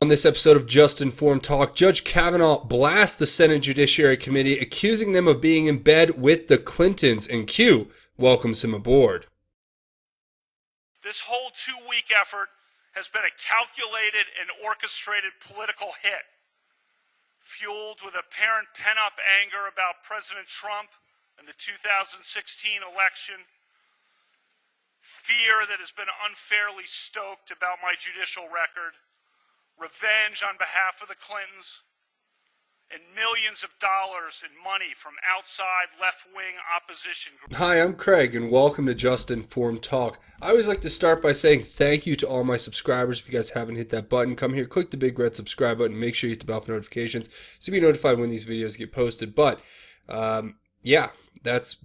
On this episode of Just Informed Talk, Judge Kavanaugh blasts the Senate Judiciary Committee, accusing them of being in bed with the Clintons, and Q welcomes him aboard. This whole 2-week effort has been a calculated and orchestrated political hit, fueled with apparent pent-up anger about President Trump and the 2016 election, fear that has been unfairly stoked about my judicial record, revenge on behalf of the Clintons, and millions of dollars in money from outside left-wing opposition groups. Hi, I'm Craig, and welcome to Just Informed Talk. I always like to start by saying thank you to all my subscribers. If you guys haven't hit that button, come here, click the big red subscribe button, make sure you hit the bell for notifications so you be notified when these videos get posted. But, yeah, that's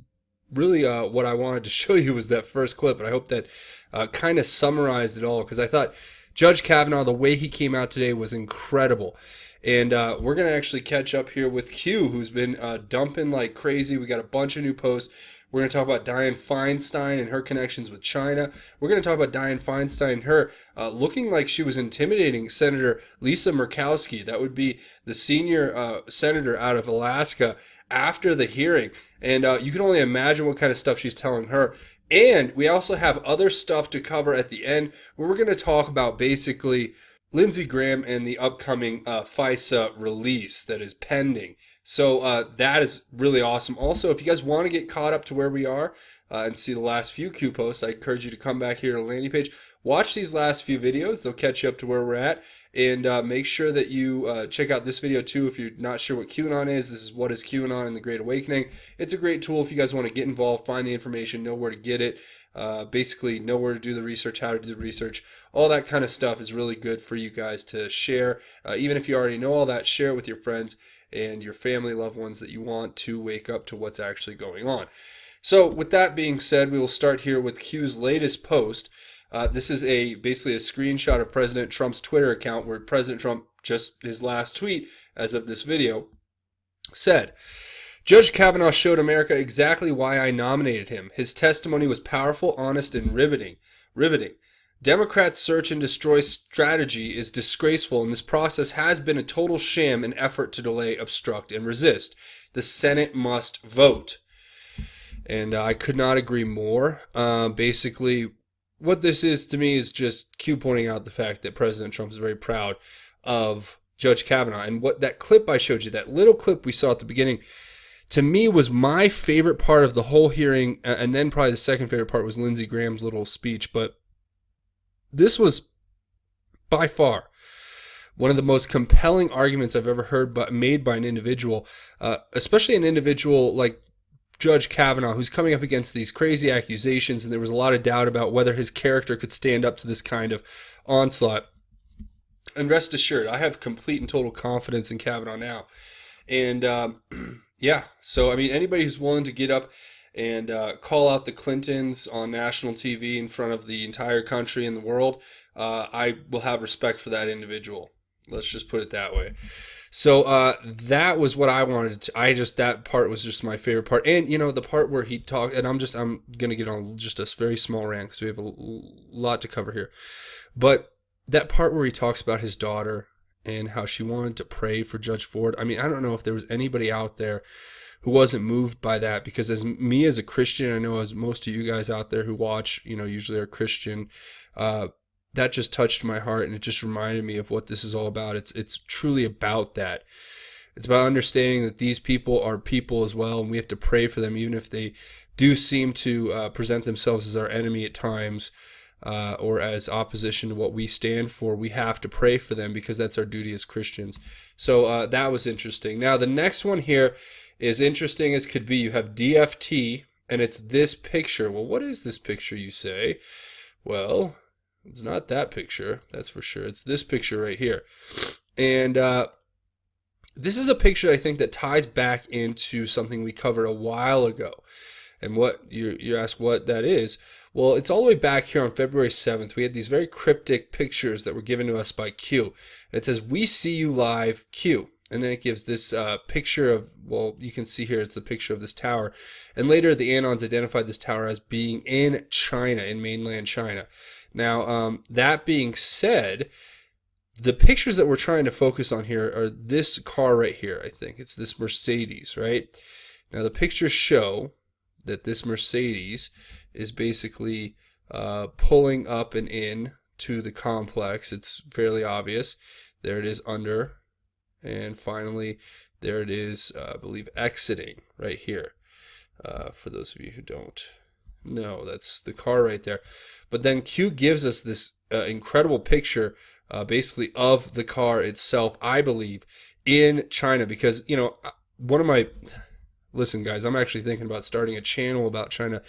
really what I wanted to show you was that first clip, and I hope that kind of summarized it all, because I thought Judge Kavanaugh, the way he came out today was incredible. And we're going to actually catch up here with Q, who's been dumping like crazy. We got a bunch of new posts. We're going to talk about Dianne Feinstein and her connections with China. We're going to talk about Dianne Feinstein and her looking like she was intimidating Senator Lisa Murkowski. That would be the senior senator out of Alaska after the hearing. And you can only imagine what kind of stuff she's telling her. And we also have other stuff to cover at the end where we're going to talk about basically Lindsey Graham and the upcoming FISA release that is pending. So that is really awesome. Also, if you guys want to get caught up to where we are and see the last few Q posts, I encourage you to come back here to the landing page. Watch these last few videos. They'll catch you up to where we're at. And make sure that you check out this video too if you're not sure what QAnon is. This is What is QAnon and the Great Awakening. It's a great tool if you guys want to get involved, find the information, know where to get it. Basically know where to do the research, how to do the research. All that kind of stuff is really good for you guys to share. Even if you already know all that, share it with your friends and your family, loved ones that you want to wake up to what's actually going on. So with that being said, we will start here with Q's latest post. This is basically a screenshot of President Trump's Twitter account where President Trump, just his last tweet as of this video, said, "Judge Kavanaugh showed America exactly why I nominated him. His testimony was powerful, honest, and riveting. Democrats' search and destroy strategy is disgraceful, and this process has been a total sham and effort to delay, obstruct, and resist. The Senate must vote." And I could not agree more. Basically, what this is to me is just Q pointing out the fact that President Trump is very proud of Judge Kavanaugh. And what that clip I showed you, that little clip we saw at the beginning, to me was my favorite part of the whole hearing, and then probably the second favorite part was Lindsey Graham's little speech. But this was by far one of the most compelling arguments I've ever heard made by an individual, especially an individual like Judge Kavanaugh, who's coming up against these crazy accusations, and there was a lot of doubt about whether his character could stand up to this kind of onslaught. And rest assured, I have complete and total confidence in Kavanaugh now. And yeah, so I mean, anybody who's willing to get up and call out the Clintons on national TV in front of the entire country and the world, I will have respect for that individual. Let's just put it that way. So that was what I wanted to. That part was just my favorite part. And you know, the part where he talked, and I'm gonna get on just a very small rant because we have a lot to cover here. But that part where he talks about his daughter and how she wanted to pray for Judge Ford. I mean, I don't know if there was anybody out there who wasn't moved by that, because as a Christian, I know as most of you guys out there who watch, you know, usually are Christian, that just touched my heart, and it just reminded me of what this is all about. It's truly about that. It's about understanding that these people are people as well, and we have to pray for them, even if they do seem to present themselves as our enemy at times, or as opposition to what we stand for. We have to pray for them because that's our duty as Christians. So that was interesting. Now, the next one here is interesting as could be. You have DFT, and it's this picture. Well, what is this picture, you say? Well, it's not that picture, that's for sure. It's this picture right here. And this is a picture I think that ties back into something we covered a while ago. And what you ask what that is. Well, it's all the way back here on February 7th. We had these very cryptic pictures that were given to us by Q. And it says, "We see you live, Q." And then it gives this picture of, well, you can see here, it's a picture of this tower. And later the Anons identified this tower as being in China, in mainland China. Now, that being said, the pictures that we're trying to focus on here are this car right here. I think it's this Mercedes, right? Now the pictures show that this Mercedes is basically pulling up and in to the complex. It's fairly obvious. There it is under, and finally there it is, I believe, exiting right here. For those of you who don't know, that's the car right there. But then Q gives us this incredible picture, basically, of the car itself, I believe, in China. Because, you know, one of my... Listen, guys, I'm actually thinking about starting a channel about China.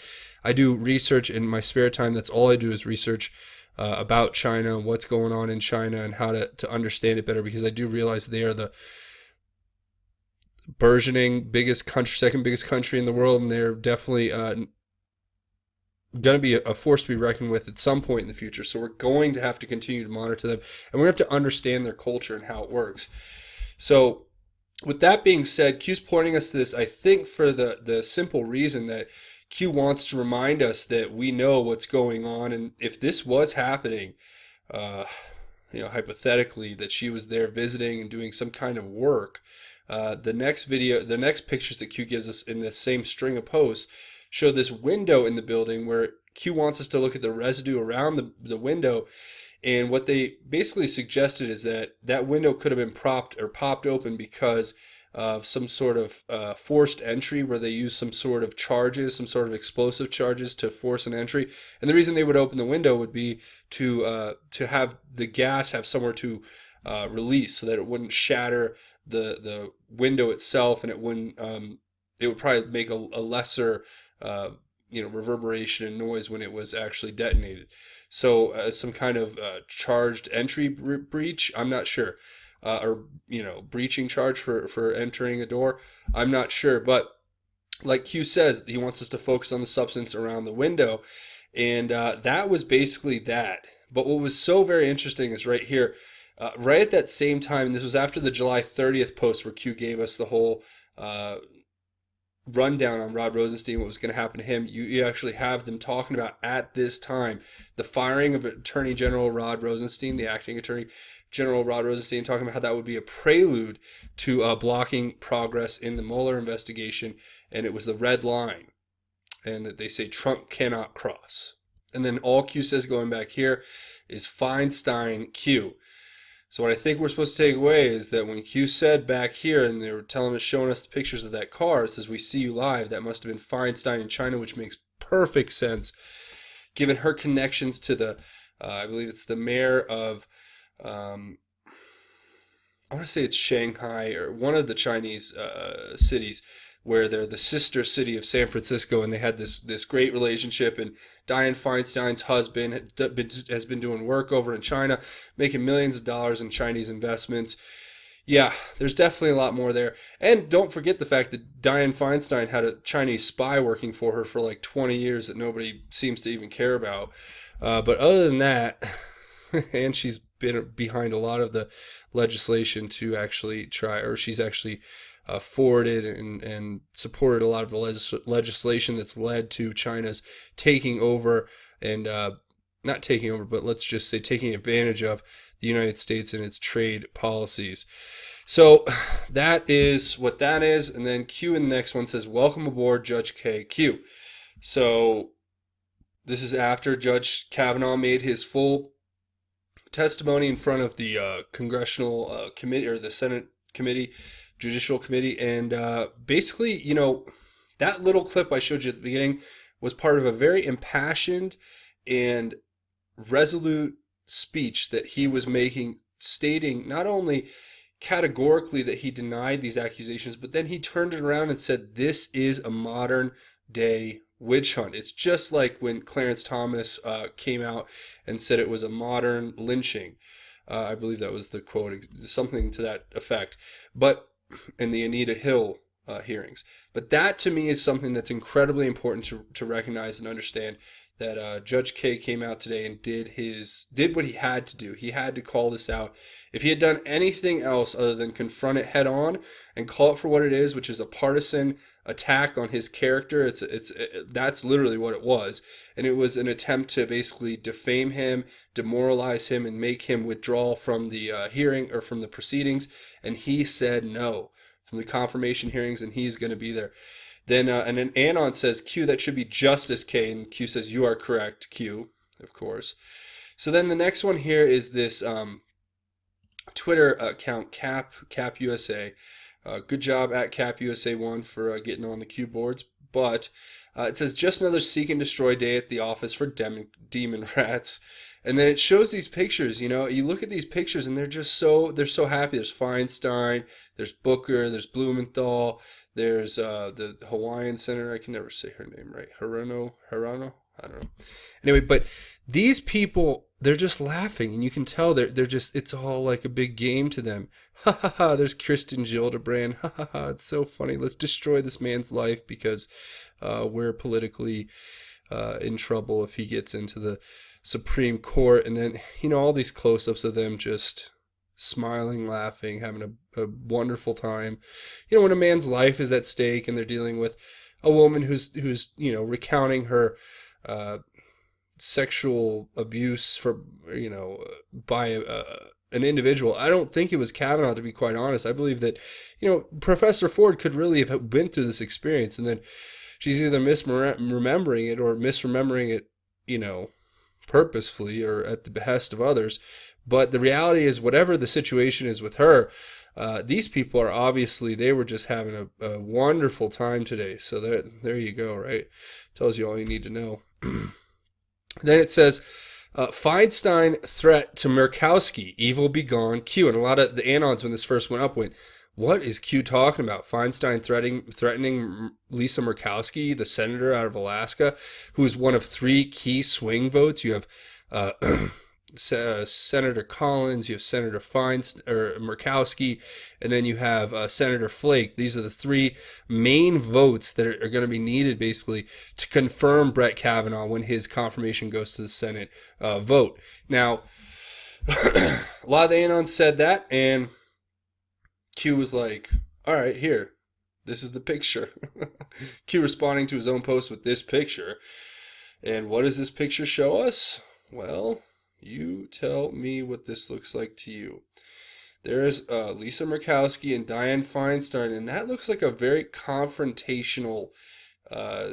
I do research in my spare time. That's all I do is research about China, what's going on in China, and how to understand it better, because I do realize they are the burgeoning biggest country, second biggest country in the world, and they're definitely going to be a force to be reckoned with at some point in the future. So we're going to have to continue to monitor them, and we have to understand their culture and how it works. So with that being said, Q's pointing us to this, I think, for the simple reason that Q wants to remind us that we know what's going on, and if this was happening, hypothetically, that she was there visiting and doing some kind of work, the next pictures that Q gives us in this same string of posts show this window in the building where Q wants us to look at the residue around the window. And what they basically suggested is that that window could have been popped open because of some sort of forced entry, where they use some sort of charges, some sort of explosive charges to force an entry. And the reason they would open the window would be to have the gas have somewhere to release, so that it wouldn't shatter the window itself, and it wouldn't it would probably make a lesser reverberation and noise when it was actually detonated. So some kind of charged entry breach, I'm not sure, or breaching charge for entering a door, I'm not sure. But like Q says, he wants us to focus on the substance around the window, and that was basically that. But what was so very interesting is right here, right at that same time, and this was after the July 30th post where Q gave us the whole rundown on Rod Rosenstein, what was going to happen to him. You actually have them talking about, at this time, the firing of Attorney General Rod Rosenstein, the acting Attorney General Rod Rosenstein, talking about how that would be a prelude to blocking progress in the Mueller investigation, and it was the red line, and that they say Trump cannot cross. And then all Q says going back here is Feinstein Q. So what I think we're supposed to take away is that when Q said back here, and they were showing us the pictures of that car, it says, "We see you live," that must have been Feinstein in China, which makes perfect sense, given her connections to the, I believe it's the mayor of, I want to say it's Shanghai, or one of the Chinese cities, where they're the sister city of San Francisco, and they had this great relationship. And Dianne Feinstein's husband has been doing work over in China, making millions of dollars in Chinese investments. Yeah, there's definitely a lot more there. And don't forget the fact that Dianne Feinstein had a Chinese spy working for her for like 20 years that nobody seems to even care about. But other than that, and she's been behind a lot of the legislation to actually try, or she's actually forwarded and supported a lot of the legislation that's led to China's taking over, and not taking over, but let's just say taking advantage of the United States and its trade policies. So that is what that is. And then Q in the next one says, "Welcome aboard, Judge KQ." So this is after Judge Kavanaugh made his full testimony in front of the Congressional Committee, or the Senate Committee, Judicial Committee. And basically, that little clip I showed you at the beginning was part of a very impassioned and resolute speech that he was making, stating not only categorically that he denied these accusations, but then he turned it around and said, "This is a modern day witch hunt." It's just like when Clarence Thomas came out and said it was a modern lynching. I believe that was the quote, something to that effect. But in the Anita Hill hearings. But that to me is something that's incredibly important to recognize and understand. that Judge K came out today and did what he had to do. He had to call this out. If he had done anything else other than confront it head on and call it for what it is, which is a partisan attack on his character, that's literally what it was. And it was an attempt to basically defame him, demoralize him, and make him withdraw from the hearing or from the proceedings. And he said no from the confirmation hearings, and he's going to be there. Then and then Anon says, Q, that should be Justice K, and Q says, you are correct, Q, of course. So then the next one here is this Twitter account, Cap USA. Good job at CapUSA1 for getting on the Q boards. But it says, just another seek and destroy day at the office for demon rats. And then it shows these pictures, you look at these pictures and they're so happy. There's Feinstein, there's Booker, there's Blumenthal, there's the Hawaiian senator. I can never say her name right. Hirano? I don't know. Anyway, but these people, they're just laughing, and you can tell they're just, it's all like a big game to them. Ha ha ha, there's Kristen Gillibrand. Ha ha ha, it's so funny. Let's destroy this man's life because we're politically in trouble if he gets into the Supreme Court. And then, all these close-ups of them just smiling, laughing, having a wonderful time. When a man's life is at stake and they're dealing with a woman who's recounting her sexual abuse by an individual. I don't think it was Kavanaugh, to be quite honest. I believe that Professor Ford could really have been through this experience, and then she's either misremembering it or misremembering it purposefully or at the behest of others. But the reality is, whatever the situation is with her, these people are obviously, they were just having a wonderful time today. So there you go, right? Tells you all you need to know. Then it says, Feinstein threat to Murkowski, evil be gone, Q. And a lot of the Anons, when this first went up, went, what is Q talking about? Feinstein threatening Lisa Murkowski, the senator out of Alaska, who is one of 3 key swing votes. You have Senator Collins, you have Senator Murkowski, and then you have Senator Flake. These are the 3 main votes that are going to be needed basically to confirm Brett Kavanaugh when his confirmation goes to the Senate vote. Now, a lot of the Anons said that, and Q was like, all right, here, this is the picture. Q responding to his own post with this picture. And what does this picture show us? Well, you tell me what this looks like to you. There's Lisa Murkowski and Dianne Feinstein, and that looks like a very confrontational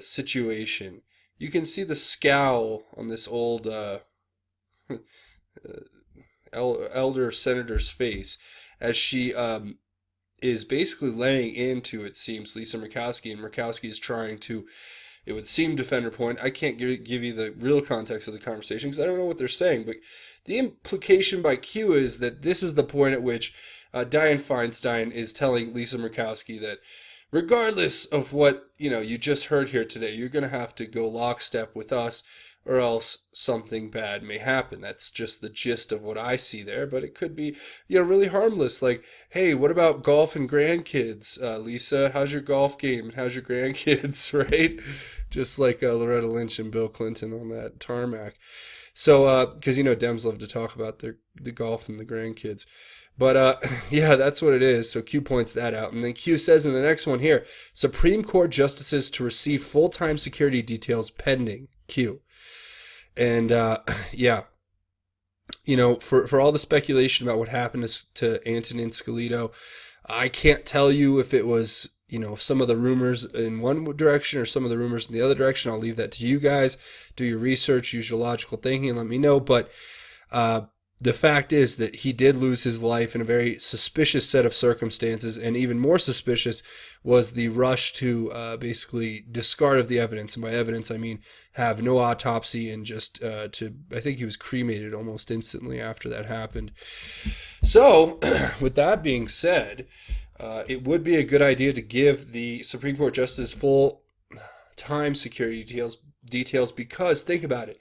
situation. You can see the scowl on this old elder senator's face as she is basically laying into, it seems, Lisa Murkowski, and Murkowski is trying to, it would seem, defend her point. I can't give you the real context of the conversation because I don't know what they're saying, but the implication by Q is that this is the point at which Dianne Feinstein is telling Lisa Murkowski that regardless of what you just heard here today, you're going to have to go lockstep with us or else something bad may happen. That's just the gist of what I see there, but it could be really harmless. Like, hey, what about golf and grandkids? Lisa, how's your golf game and how's your grandkids, right? Just like Loretta Lynch and Bill Clinton on that tarmac. So, because Dems love to talk about the golf and the grandkids. But yeah, that's what it is. So Q points that out. And then Q says in the next one here, Supreme Court justices to receive full-time security details pending. Q. And yeah, for all the speculation about what happened to Antonin Scalia, I can't tell you if it was, some of the rumors in one direction or some of the rumors in the other direction. I'll leave that to you guys. Do your research, use your logical thinking, and let me know. But the fact is that he did lose his life in a very suspicious set of circumstances, and even more suspicious was the rush to basically discard of the evidence. And by evidence, I mean have no autopsy and just I think he was cremated almost instantly after that happened. So, with that being said, it would be a good idea to give the Supreme Court justices full-time security details because, think about it,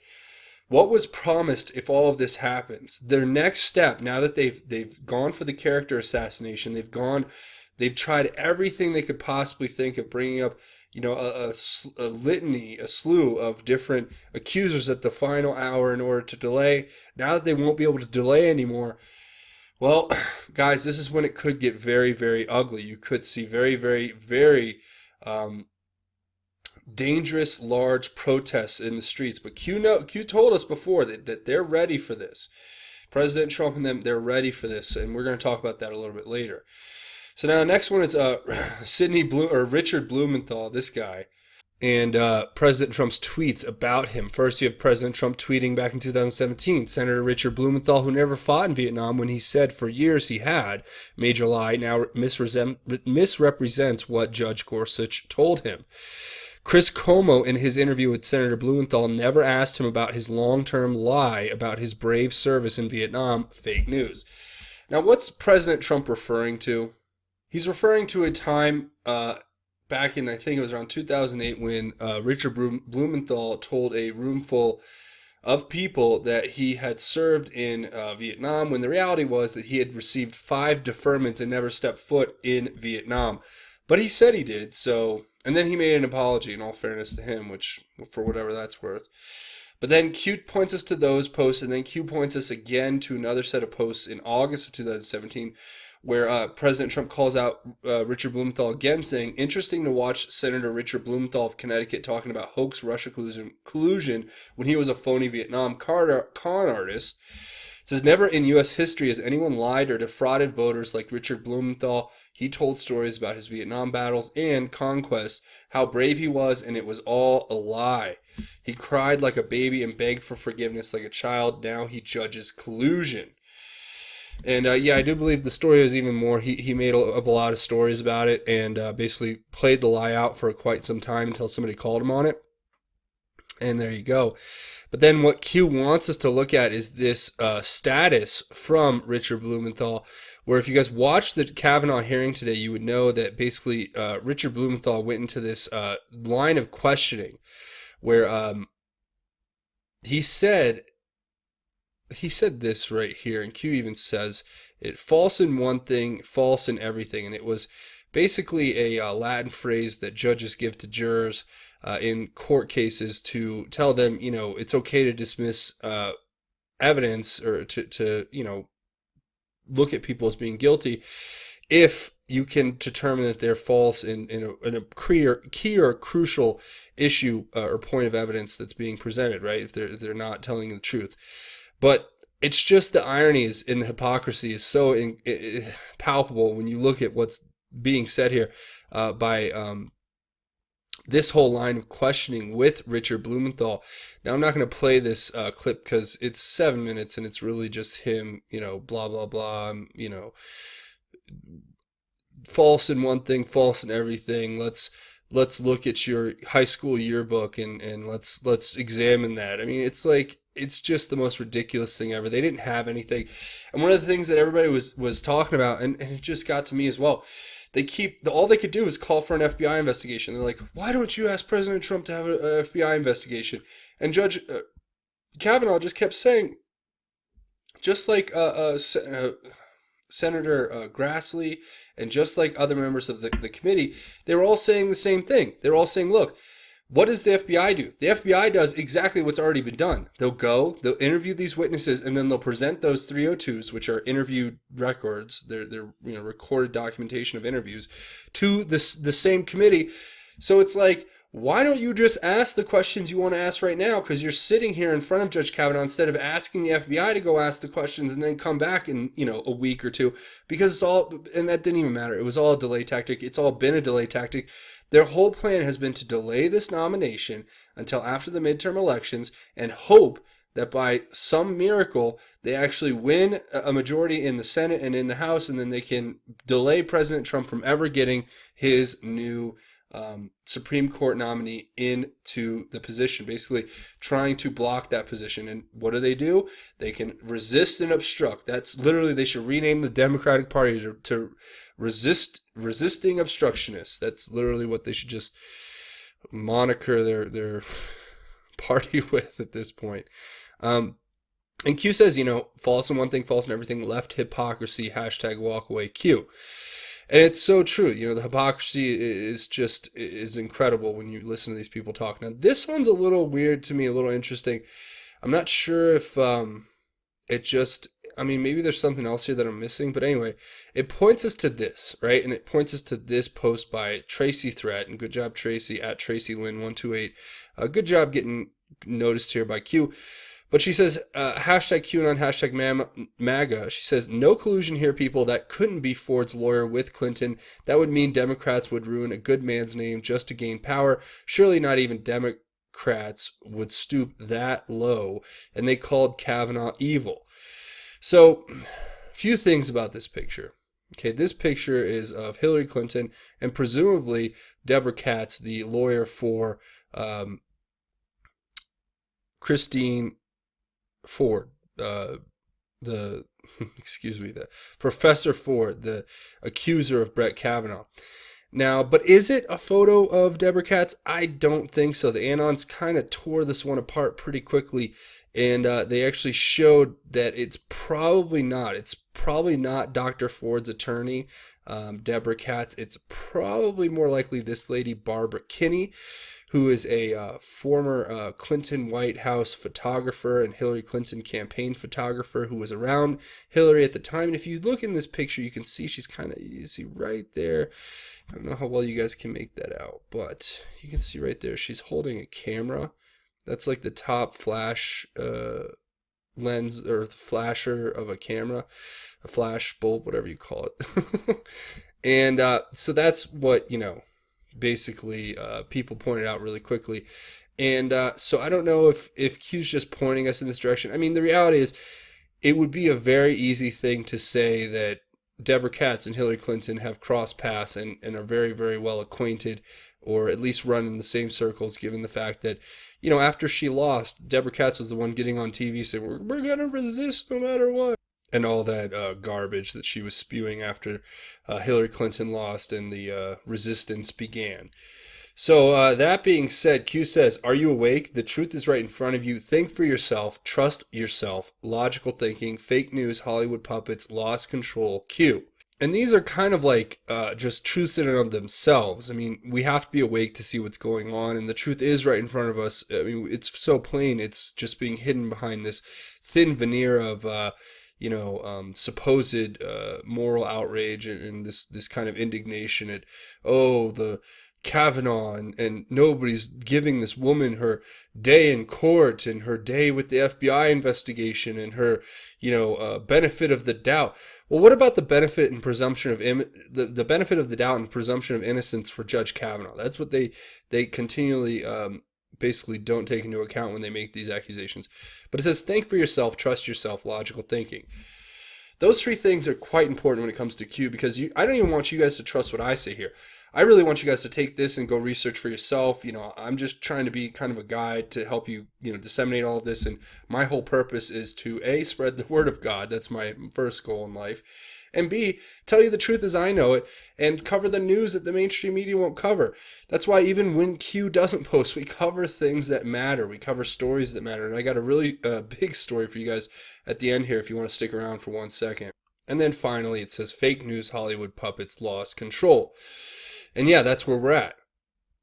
what was promised if all of this happens? Their next step, now that they've gone for the character assassination, they've tried everything they could possibly think of, bringing up, a litany, a slew of different accusers at the final hour in order to delay. Now that they won't be able to delay anymore, well, guys, this is when it could get very, very ugly. You could see very, very, very um, dangerous, large protests in the streets. But Q told us before that they're ready for this. President Trump and them, they're ready for this, and we're going to talk about that a little bit later. So now the next one is Richard Blumenthal, this guy, and President Trump's tweets about him. First, you have President Trump tweeting back in 2017, Senator Richard Blumenthal, who never fought in Vietnam when he said for years he had, major lie, now misrepresents what Judge Gorsuch told him. Chris Cuomo, in his interview with Senator Blumenthal, never asked him about his long-term lie about his brave service in Vietnam, fake news. Now, what's President Trump referring to? He's referring to a time back in, I think it was around 2008, when Richard Blumenthal told a room full of people that he had served in Vietnam, when the reality was that he had received 5 deferments and never stepped foot in Vietnam. But he said he did, so... And then he made an apology, in all fairness to him, which, for whatever that's worth. But then Q points us to those posts, and then Q points us again to another set of posts in August of 2017, where President Trump calls out Richard Blumenthal again, saying, interesting to watch Senator Richard Blumenthal of Connecticut talking about hoax Russia collusion when he was a phony Vietnam con artist. It says, never in U.S. history has anyone lied or defrauded voters like Richard Blumenthal. He told stories about his Vietnam battles and conquests, how brave he was, and it was all a lie. He cried like a baby and begged for forgiveness like a child. Now he judges collusion. And I do believe the story was even more. He made up a lot of stories about it and basically played the lie out for quite some time until somebody called him on it. And there you go. But then what Q wants us to look at is this status from Richard Blumenthal, where if you guys watched the Kavanaugh hearing today, you would know that basically Richard Blumenthal went into this line of questioning where he said this right here, and Q even says it, false in one thing, false in everything. And it was basically a Latin phrase that judges give to jurors in court cases to tell them, it's okay to dismiss evidence or to look at people as being guilty if you can determine that they're false in a key or crucial issue or point of evidence that's being presented, right? If they're not telling the truth. But it's just the irony is in the hypocrisy is so palpable when you look at what's being said here by this whole line of questioning with Richard Blumenthal. Now, I'm not going to play this clip because it's 7 minutes and it's really just him, blah, blah, blah, false in one thing, false in everything. Let's look at your high school yearbook and let's examine that. I mean, it's just the most ridiculous thing ever. They didn't have anything. And one of the things that everybody was talking about, and it just got to me as well, all they could do is call for an FBI investigation. They're like, why don't you ask President Trump to have an FBI investigation? And Judge Kavanaugh just kept saying, just like Senator Grassley and just like other members of the committee, they were all saying the same thing. They were all saying, look, what does the FBI do? The FBI does exactly what's already been done. They'll interview these witnesses, and then they'll present those 302s, which are interview records, they're recorded documentation of interviews, to the same committee. So it's like, why don't you just ask the questions you want to ask right now? Because you're sitting here in front of Judge Kavanaugh instead of asking the FBI to go ask the questions and then come back in, a week or two. Because it's all, and that didn't even matter. It was all a delay tactic. It's all been a delay tactic. Their whole plan has been to delay this nomination until after the midterm elections and hope that by some miracle they actually win a majority in the Senate and in the House, and then they can delay President Trump from ever getting his new Supreme Court nominee into the position, basically trying to block that position. And what do? They can resist and obstruct. That's literally, they should rename the Democratic Party to resisting obstructionists. That's literally what they should just moniker their party with at this point. And Q says, false in one thing, false in everything, left hypocrisy, #walkaway Q. And it's so true. You know, the hypocrisy is incredible when you listen to these people talk. Now, this one's a little weird to me, a little interesting. I'm not sure if it just, I mean, maybe there's something else here that I'm missing, but anyway, it points us to this, right? And it points us to this post by Tracy Threat, and good job, Tracy, at Tracy Lynn 128. Good job getting noticed here by Q. But she says, hashtag QAnon, hashtag MAGA. She says, no collusion here, people. That couldn't be Ford's lawyer with Clinton. That would mean Democrats would ruin a good man's name just to gain power. Surely not even Democrats would stoop that low. And they called Kavanaugh evil. So, few things about this picture. Okay, this picture is of Hillary Clinton and presumably Deborah Katz, the lawyer for Christine Ford, the excuse me, the Professor Ford, the accuser of Brett Kavanaugh. Now, but is it a photo of Deborah Katz? I don't think so. The Anons kind of tore this one apart pretty quickly, and they actually showed that it's probably not. It's probably not Dr. Ford's attorney, Deborah Katz. It's probably more likely this lady, Barbara Kinney, who is a former Clinton White House photographer and Hillary Clinton campaign photographer who was around Hillary at the time. And if you look in this picture, you can see she's kind of, you see right there. I don't know how well you guys can make that out, but you can see right there, she's holding a camera. That's like the top flash lens or the flasher of a camera, a flash bulb, whatever you call it. And so that's what, you know, basically people pointed out really quickly. And so I don't know if Q's just pointing us in this direction. I mean, the reality is it would be a very easy thing to say that Deborah Katz and Hillary Clinton have crossed paths and are very, very well acquainted, or at least run in the same circles, given the fact that, you know, after she lost, Deborah Katz was the one getting on TV saying, we're going to resist no matter what. And all that garbage that she was spewing after Hillary Clinton lost and the resistance began. So that being said, Q says, are you awake? The truth is right in front of you. Think for yourself. Trust yourself. Logical thinking. Fake news. Hollywood puppets. Lost control. Q. And these are kind of like just truths in and of themselves. I mean, we have to be awake to see what's going on. And the truth is right in front of us. I mean, it's so plain. It's just being hidden behind this thin veneer of supposed moral outrage and this kind of indignation at, oh, the Kavanaugh, and nobody's giving this woman her day in court and her day with the FBI investigation and her, benefit of the doubt. Well, what about the benefit and presumption of the benefit of the doubt and presumption of innocence for Judge Kavanaugh? That's what they continually basically don't take into account when they make these accusations. But it says, think for yourself, trust yourself, logical thinking. Those three things are quite important when it comes to Q, because I don't even want you guys to trust what I say here. I really want you guys to take this and go research for yourself. I'm just trying to be kind of a guide to help you, disseminate all of this. And my whole purpose is to A, spread the word of God. That's my first goal in life. And B, tell you the truth as I know it and cover the news that the mainstream media won't cover. That's why even when Q doesn't post, we cover things that matter. We cover stories that matter. And I got a really big story for you guys at the end here if you want to stick around for 1 second. And then finally, it says fake news, Hollywood puppets lost control. And yeah, that's where we're at.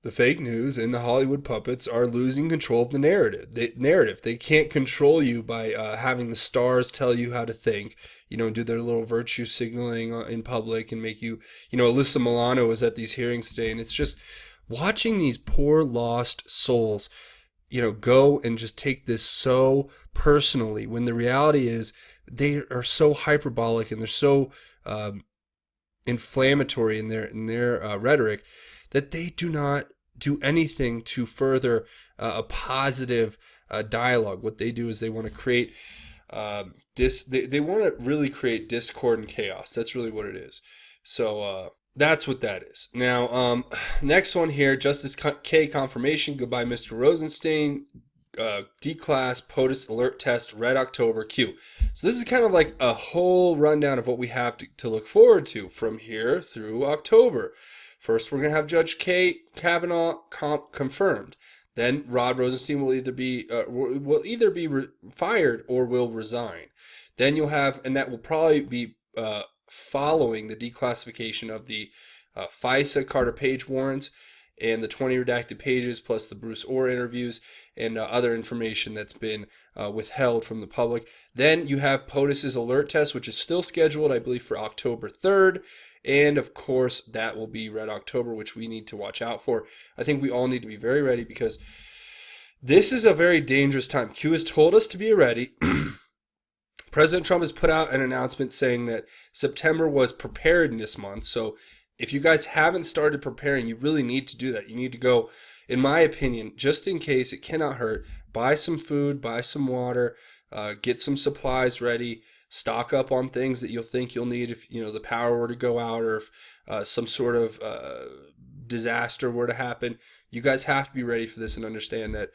The fake news and the Hollywood puppets are losing control of the narrative. They can't control you by having the stars tell you how to think, do their little virtue signaling in public and make you, Alyssa Milano was at these hearings today. And it's just watching these poor lost souls, go and just take this so personally when the reality is they are so hyperbolic and they're so inflammatory in their rhetoric that they do not do anything to further a positive dialogue. What they do is they want to create they want to really create discord and chaos. That's really what it is. So that's what that is. Now, next one here, Justice K confirmation. Goodbye, Mr. Rosenstein. D-class POTUS alert test, red October, Q. So this is kind of like a whole rundown of what we have to look forward to from here through October. First, we're going to have Judge Kavanaugh confirmed. Then Rod Rosenstein will either be fired or will resign. Then you'll have, and that will probably be following the declassification of the FISA Carter Page warrants and the 20 redacted pages, plus the Bruce Orr interviews and other information that's been withheld from the public. Then you have POTUS's alert test, which is still scheduled, I believe, for October 3rd. And of course, that will be Red October, which we need to watch out for. I think we all need to be very ready because this is a very dangerous time. Q has told us to be ready. President Trump has put out an announcement saying that September was preparedness month. So if you guys haven't started preparing, you really need to do that. You need to go, in my opinion, just in case, it cannot hurt, buy some food, buy some water, get some supplies ready, stock up on things that you'll think you'll need if the power were to go out, or if some sort of disaster were to happen. You guys have to be ready for this and understand that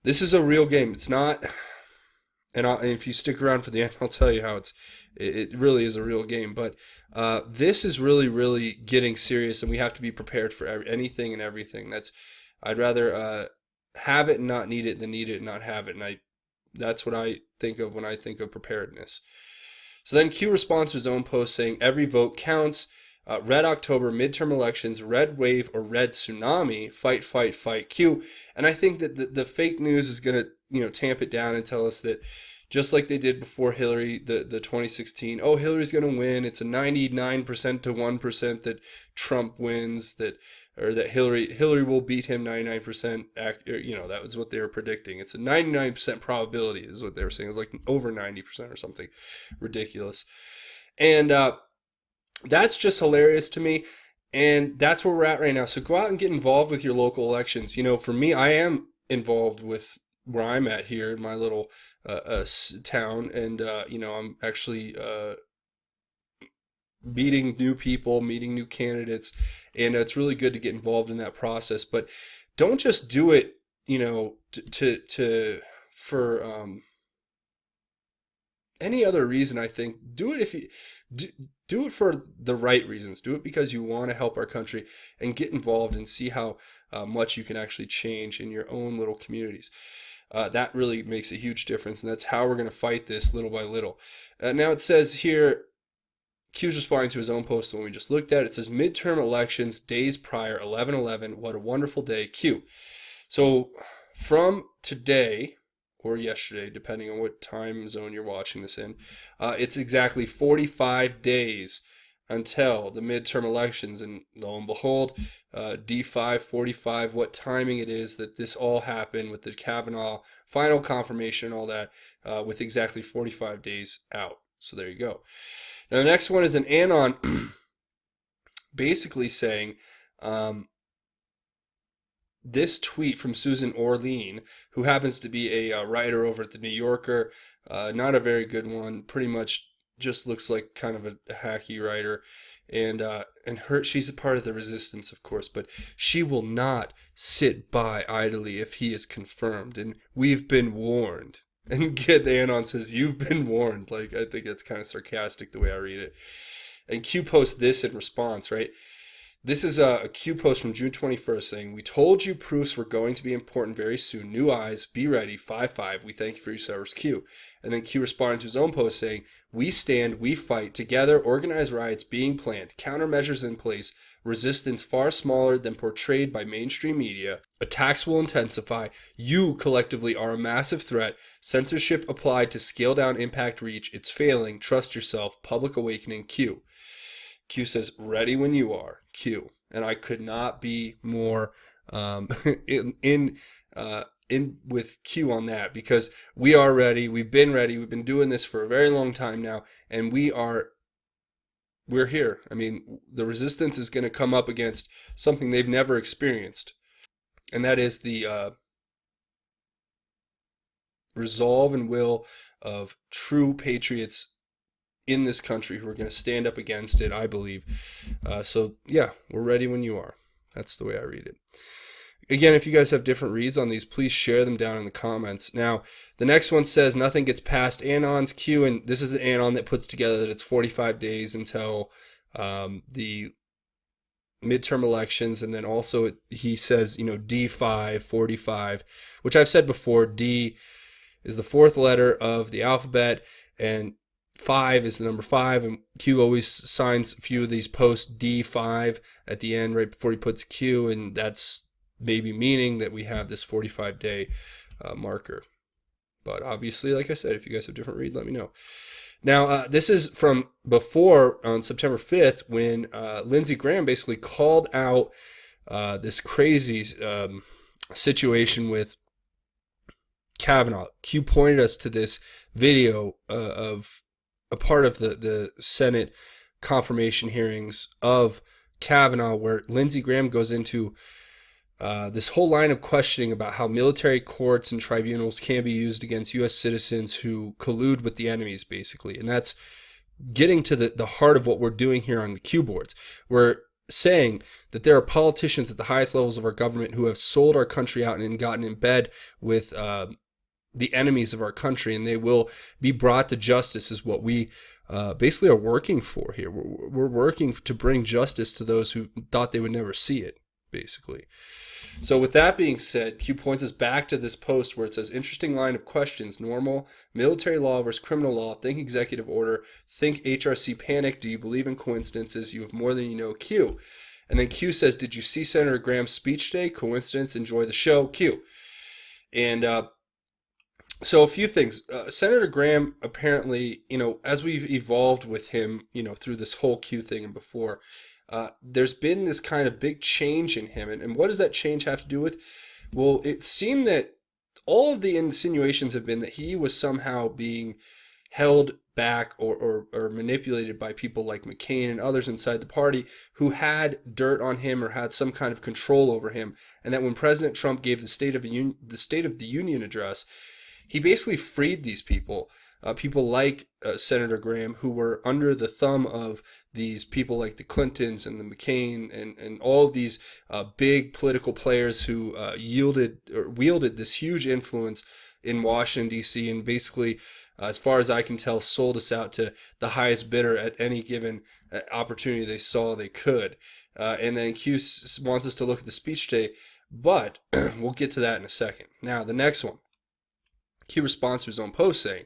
this is a real game. It's not, and if you stick around for the end, I'll tell you how it really is a real game. But this is really, really getting serious, and we have to be prepared for anything and everything. I'd rather have it and not need it than need it and not have it. And that's what I think of when I think of preparedness. So then Q responds to his own post saying, every vote counts. Red October, midterm elections, red wave or red tsunami, fight, fight, fight, Q. And I think that the fake news is going to, tamp it down and tell us that just like they did before Hillary, the 2016, Hillary's going to win. It's a 99% to 1% that Trump wins, that Hillary will beat him 99%. That was what they were predicting. It's a 99% probability is what they were saying. It was like over 90% or something ridiculous. And that's just hilarious to me. And that's where we're at right now. So go out and get involved with your local elections. For me, I am involved with where I'm at here in my little town. And, I'm actually meeting new people, meeting new candidates. And it's really good to get involved in that process. But don't just do it, for any other reason. I think do it if you do it for the right reasons. Do it because you want to help our country and get involved and see how much you can actually change in your own little communities. That really makes a huge difference, and that's how we're going to fight this little by little. Now it says here, Q's responding to his own post, the one we just looked at. It says, midterm elections, days prior, 11/11. What a wonderful day, Q. So from today, or yesterday, depending on what time zone you're watching this in, it's exactly 45 days until the midterm elections. And lo and behold, D5, 45, what timing it is that this all happened with the Kavanaugh final confirmation and all that, with exactly 45 days out. So there you go. Now the next one is an Anon basically saying, this tweet from Susan Orlean, who happens to be a writer over at the New Yorker, not a very good one, pretty much just looks like kind of a hacky writer, and she's a part of the resistance, of course, but she will not sit by idly if he is confirmed, and we've been warned. And the Anon says, you've been warned. Like, I think that's kind of sarcastic the way I read it. And Q posts this in response, right? This is a Q post from June 21st saying, we told you proofs were going to be important very soon. New eyes, be ready, 5-5. We thank you for your service, Q. And then Q responded to his own post saying, we stand, we fight, together, organized riots being planned, countermeasures in place, resistance far smaller than portrayed by mainstream media. Attacks will intensify. You collectively are a massive threat. Censorship applied to scale down impact reach. It's failing. Trust yourself. Public awakening, Q. Q says, ready when you are, Q. And I could not be more in with Q on that, because we are ready. We've been ready. We've been doing this for a very long time now, and we're here. I mean, the resistance is going to come up against something they've never experienced, and that is the resolve and will of true patriots in this country who are going to stand up against it, I believe. So yeah, we're ready when you are. That's the way I read it. Again, if you guys have different reads on these, please share them down in the comments. Now, the next one says nothing gets past Anon's Q, and this is the Anon that puts together that it's 45 days until the midterm elections, and then also he says, D5, 45, which I've said before, D is the fourth letter of the alphabet, and 5 is the number 5, and Q always signs a few of these posts D5 at the end right before he puts Q, and that's maybe meaning that we have this 45-day marker. But obviously, like I said, if you guys have a different read, let me know. Now, this is from before, on September 5th, when Lindsey Graham basically called out this crazy situation with Kavanaugh. Q pointed us to this video of a part of the Senate confirmation hearings of Kavanaugh, where Lindsey Graham goes into this whole line of questioning about how military courts and tribunals can be used against U.S. citizens who collude with the enemies, basically. And that's getting to the heart of what we're doing here on the Q boards. We're saying that there are politicians at the highest levels of our government who have sold our country out and gotten in bed with the enemies of our country, and they will be brought to justice, is what we basically are working for here. We're working to bring justice to those who thought they would never see it, basically. So with that being said, Q points us back to this post where it says, interesting line of questions: normal, military law versus criminal law, think executive order, think HRC panic, do you believe in coincidences, you have more than you know, Q. And then Q says, did you see Senator Graham's speech today? Coincidence, enjoy the show, Q. And so a few things. Senator Graham, apparently, as we've evolved with him, through this whole Q thing and before, there's been this kind of big change in him. And what does that change have to do with? Well, it seemed that all of the insinuations have been that he was somehow being held back or manipulated by people like McCain and others inside the party who had dirt on him or had some kind of control over him. And that when President Trump gave the State of the Union address, he basically freed these people. People like Senator Graham, who were under the thumb of these people like the Clintons and the McCain and all of these big political players who wielded this huge influence in Washington, D.C., and basically, as far as I can tell, sold us out to the highest bidder at any given opportunity they saw they could. And then Q wants us to look at the speech today, but we'll get to that in a second. Now, the next one. Q responds to his own post saying,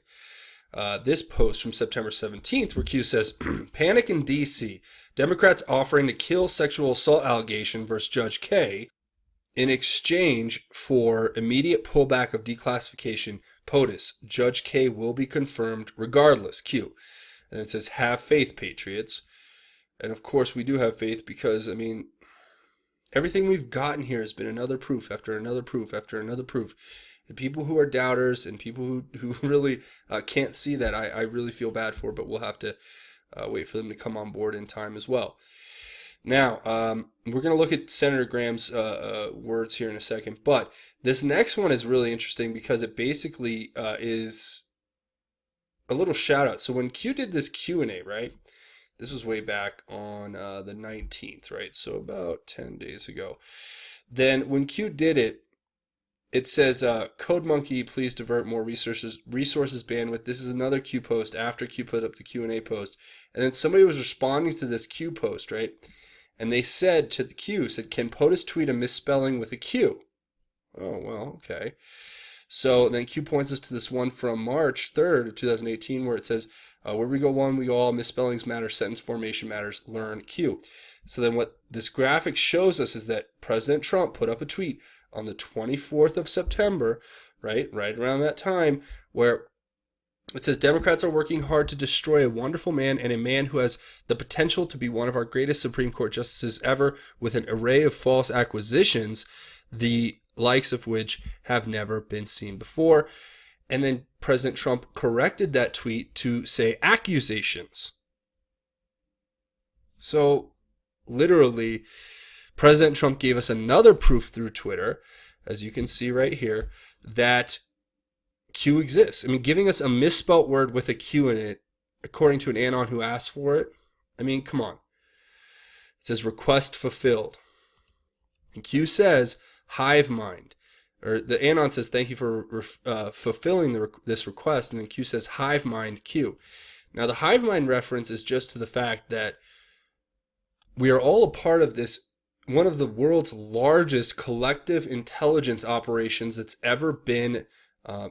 this post from September 17th, where Q says, panic in D.C., Democrats offering to kill sexual assault allegation versus Judge K in exchange for immediate pullback of declassification. POTUS, Judge K will be confirmed regardless, Q. And it says, have faith, patriots. And of course we do have faith because, everything we've gotten here has been another proof after another proof after another proof. And people who are doubters and people who really can't see that, I really feel bad for, but we'll have to wait for them to come on board in time as well. Now, we're going to look at Senator Graham's words here in a second, but this next one is really interesting because it basically is a little shout out. So when Q did this Q&A, right? This was way back on the 19th, right? So about 10 days ago. Then when Q did it, it says, Code Monkey, please divert more resources bandwidth. This is another Q post after Q put up the Q&A post. And then somebody was responding to this Q post, right? And they said to the Q, can POTUS tweet a misspelling with a Q? Oh, well, okay. So then Q points us to this one from March 3rd of 2018 where it says, where we go one, we go all, misspellings matter, sentence formation matters, learn Q. So then what this graphic shows us is that President Trump put up a tweet on the 24th of September, right around that time, where it says, Democrats are working hard to destroy a wonderful man and a man who has the potential to be one of our greatest Supreme Court justices ever with an array of false acquisitions, the likes of which have never been seen before. And then President Trump corrected that tweet to say accusations. So literally, President Trump gave us another proof through Twitter, as you can see right here, that Q exists. Giving us a misspelt word with a Q in it, according to an Anon who asked for it. Come on. It says request fulfilled. And Q says hive mind. Or the Anon says thank you for fulfilling this request. And then Q says hive mind Q. Now the hive mind reference is just to the fact that we are all a part of this, one of the world's largest collective intelligence operations that's ever been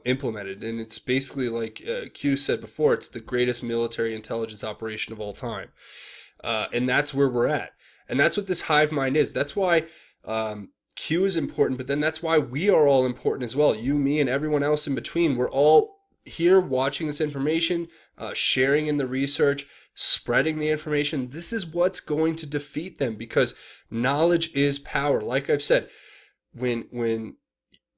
implemented. And it's basically like Q said before, it's the greatest military intelligence operation of all time. And that's where we're at. And that's what this hive mind is. That's why Q is important, but then that's why we are all important as well. You, me, and everyone else in between. We're all here watching this information, sharing in the research, spreading the information. This is what's going to defeat them, because knowledge is power. Like I've said, when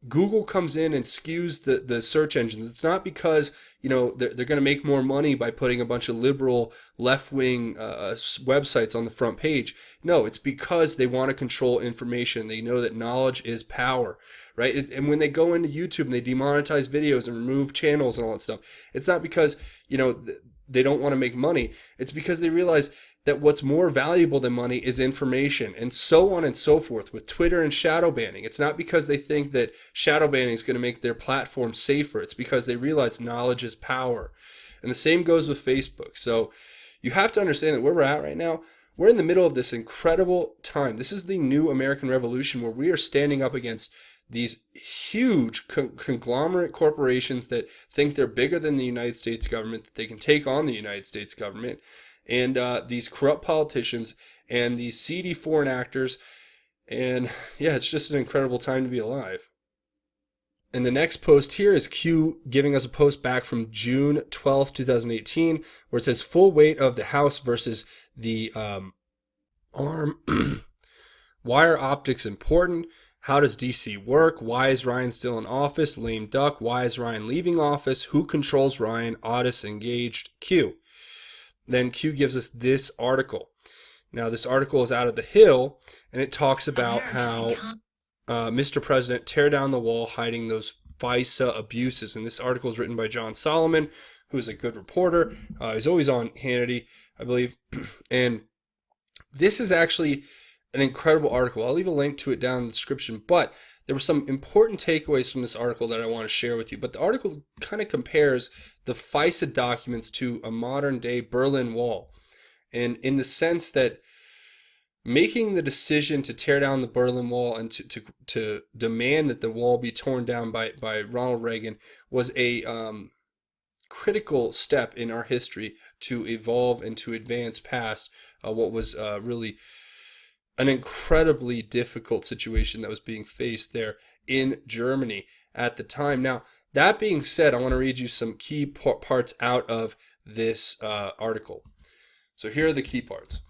Google comes in and skews the search engines, it's not because they're going to make more money by putting a bunch of liberal left-wing websites on the front page. No, it's because they want to control information. They know that knowledge is power, right? And when they go into YouTube and they demonetize videos and remove channels and all that stuff, it's not because they don't want to make money. It's because they realize that what's more valuable than money is information, and so on and so forth with Twitter and shadow banning. It's not because they think that shadow banning is going to make their platform safer. It's because they realize knowledge is power. And the same goes with Facebook. So you have to understand that where we're at right now, we're in the middle of this incredible time. This is the new American Revolution, where we are standing up against these huge conglomerate corporations that think they're bigger than the United States government, that they can take on the United States government, and these corrupt politicians and these seedy foreign actors. And yeah, it's just an incredible time to be alive. And the next post here is Q giving us a post back from June 12th, 2018, where it says full weight of the House versus the arm. Why are optics important? How does DC work? Why is Ryan still in office? Lame duck. Why is Ryan leaving office? Who controls Ryan? Otis engaged. Q. Then Q gives us this article. Now, this article is out of The Hill, and it talks about how Mr. President tear down the wall hiding those FISA abuses. And this article is written by John Solomon, who's a good reporter. He's always on Hannity, I believe. And this is actually an incredible article. I'll leave a link to it down in the description. But there were some important takeaways from this article that I want to share with you. But the article kind of compares the FISA documents to a modern day Berlin Wall. And in the sense that making the decision to tear down the Berlin Wall and to demand that the wall be torn down by Ronald Reagan was a critical step in our history to evolve and to advance past what was really an incredibly difficult situation that was being faced there in Germany at the time. Now, that being said, I want to read you some key parts out of this article. So here are the key parts.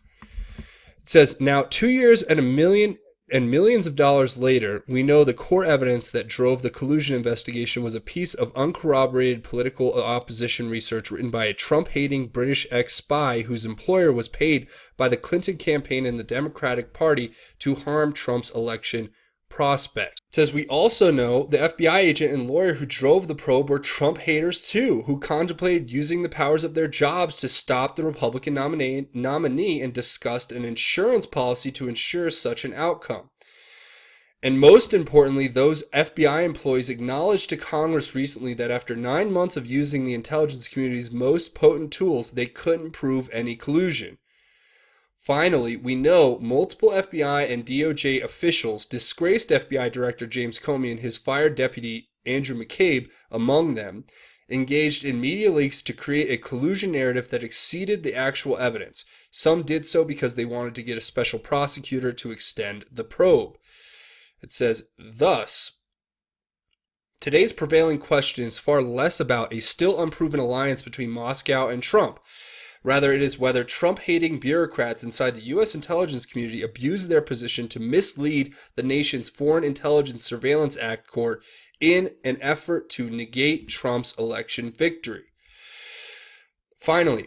It says, now 2 years and millions of dollars later, we know the core evidence that drove the collusion investigation was a piece of uncorroborated political opposition research written by a Trump-hating British ex-spy whose employer was paid by the Clinton campaign and the Democratic Party to harm Trump's election prospects. It says, we also know the FBI agent and lawyer who drove the probe were Trump haters too, who contemplated using the powers of their jobs to stop the Republican nominee and discussed an insurance policy to ensure such an outcome. And most importantly, those FBI employees acknowledged to Congress recently that after 9 months of using the intelligence community's most potent tools, they couldn't prove any collusion. Finally, we know multiple FBI and DOJ officials, disgraced FBI Director James Comey and his fired deputy Andrew McCabe among them, engaged in media leaks to create a collusion narrative that exceeded the actual evidence. Some did so because they wanted to get a special prosecutor to extend the probe. It says, thus, today's prevailing question is far less about a still unproven alliance between Moscow and Trump. Rather, it is whether Trump-hating bureaucrats inside the U.S. intelligence community abuse their position to mislead the nation's Foreign Intelligence Surveillance Act court in an effort to negate Trump's election victory. Finally,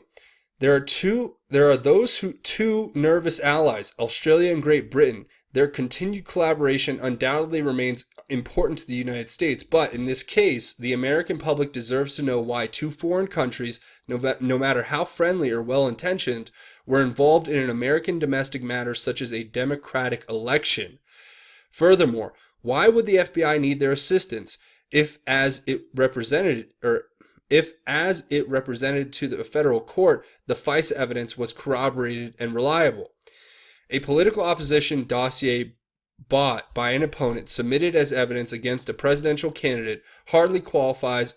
there are those two nervous allies, Australia and Great Britain. Their continued collaboration undoubtedly remains important to the United States, but in this case, the American public deserves to know why two foreign countries, no matter how friendly or well-intentioned, were involved in an American domestic matter such as a democratic election. Furthermore, why would the FBI need their assistance if, as it represented to the federal court, the FISA evidence was corroborated and reliable? A political opposition dossier bought by an opponent submitted as evidence against a presidential candidate hardly qualifies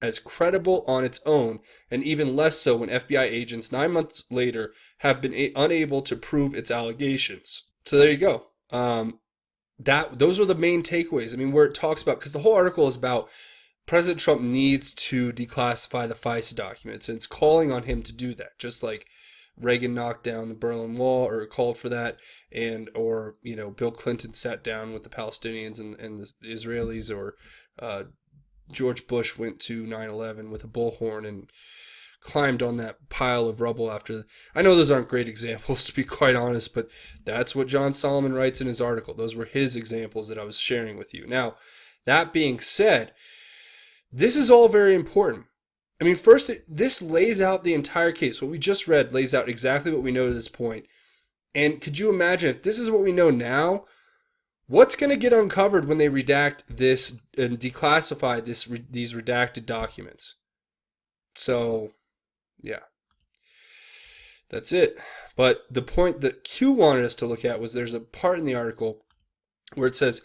as credible on its own, and even less so when FBI agents 9 months later have been unable to prove its allegations. So there you go. Those are the main takeaways. I mean, where it talks about, because the whole article is about President Trump needs to declassify the FISA documents, and it's calling on him to do that, just like Reagan knocked down the Berlin Wall, or called for that, or Bill Clinton sat down with the Palestinians and the Israelis, or George Bush went to 9/11 with a bullhorn and climbed on that pile of rubble after. I know those aren't great examples, to be quite honest, but that's what John Solomon writes in his article. Those were his examples that I was sharing with you. Now, that being said, this is all very important. I mean, first, this lays out the entire case. What we just read lays out exactly what we know to this point. And could you imagine if this is what we know now, what's going to get uncovered when they redact this and declassify these redacted documents? So, yeah, that's it. But the point that Q wanted us to look at was there's a part in the article where it says,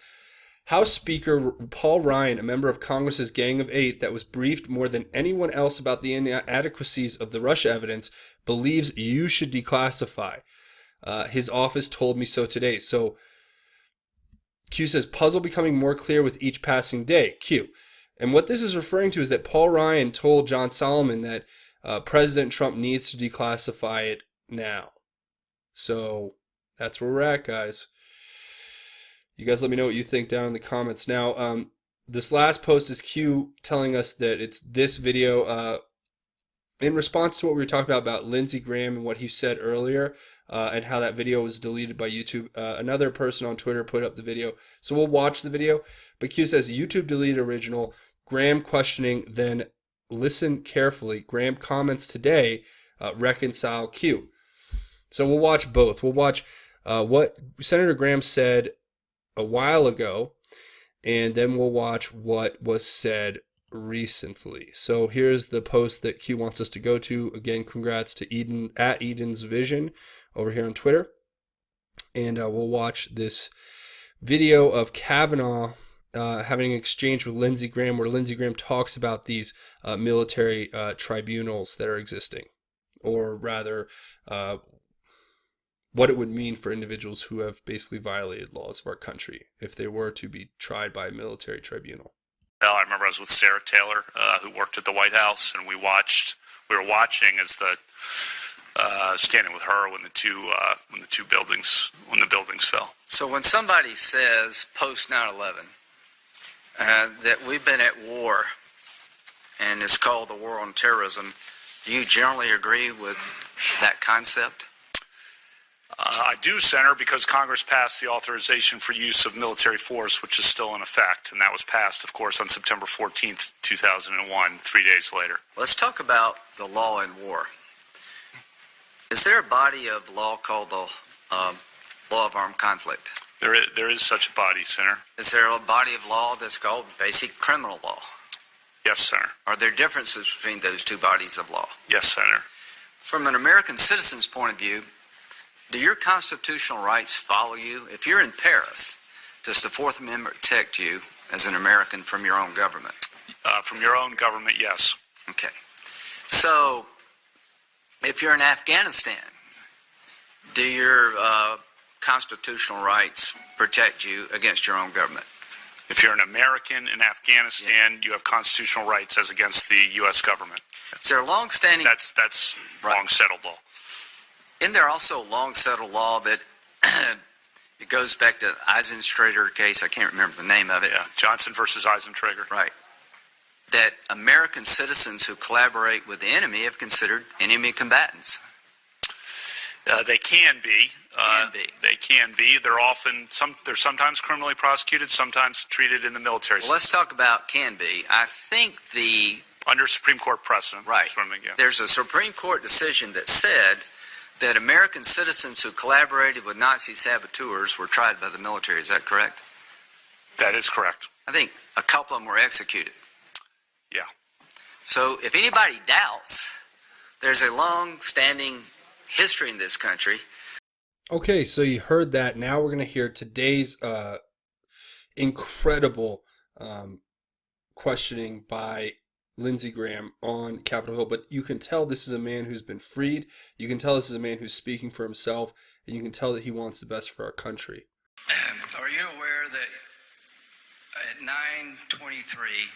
House Speaker Paul Ryan, a member of Congress's Gang of Eight that was briefed more than anyone else about the inadequacies of the Russia evidence, believes you should declassify. His office told me so today. So Q says, puzzle becoming more clear with each passing day. Q. And what this is referring to is that Paul Ryan told John Solomon that President Trump needs to declassify it now. So that's where we're at, guys. You guys let me know what you think down in the comments. Now, this last post is Q telling us that it's this video in response to what we were talking about Lindsey Graham and what he said earlier, and how that video was deleted by YouTube. Another person on Twitter put up the video. So we'll watch the video. But Q says, YouTube deleted original. Graham questioning, then listen carefully. Graham comments today, reconcile Q. So we'll watch both. We'll watch what Senator Graham said a while ago, and then we'll watch what was said recently. So here's the post that Q wants us to go to. Again, congrats to Eden at Eden's Vision over here on Twitter. And we'll watch this video of Kavanaugh having an exchange with Lindsey Graham, where Lindsey Graham talks about these military tribunals that are existing, or rather what it would mean for individuals who have basically violated laws of our country if they were to be tried by a military tribunal. Well, I remember I was with Sarah Taylor, who worked at the White House, and we were watching as standing with her when the buildings fell. So when somebody says post 9/11 that we've been at war, and it's called the war on terrorism, do you generally agree with that concept? I do, Senator, because Congress passed the authorization for use of military force, which is still in effect, and that was passed, of course, on September 14th, 2001, 3 days later. Let's talk about the law in war. Is there a body of law called the law of armed conflict? There is such a body, Senator. Is there a body of law that's called basic criminal law? Yes, Senator. Are there differences between those two bodies of law? Yes, Senator. From an American citizen's point of view, do your constitutional rights follow you? If you're in Paris, does the Fourth Amendment protect you as an American from your own government? From your own government, yes. Okay. So, if you're in Afghanistan, do your constitutional rights protect you against your own government? If you're an American in Afghanistan, you have constitutional rights as against the U.S. government. Is there a long-standing... That's long-settled law. Isn't there also a long-settled law that it goes back to the Eisentrager case? I can't remember the name of it. Yeah, Johnson versus Eisentrager. Right. That American citizens who collaborate with the enemy have considered enemy combatants. They can be. They can be. They're sometimes criminally prosecuted, sometimes treated in the military. Well, let's talk about can be. I think under Supreme Court precedent. Right. There's a Supreme Court decision that said that American citizens who collaborated with Nazi saboteurs were tried by the military. Is that correct? That is correct. I think a couple of them were executed. Yeah. So if anybody doubts, there's a long-standing history in this country. Okay, so you heard that. Now we're going to hear today's incredible um, questioning by Lindsey Graham on Capitol Hill. But you can tell this is a man who's been freed. You can tell this is a man who's speaking for himself, and you can tell that he wants the best for our country. Are you aware that at 9:23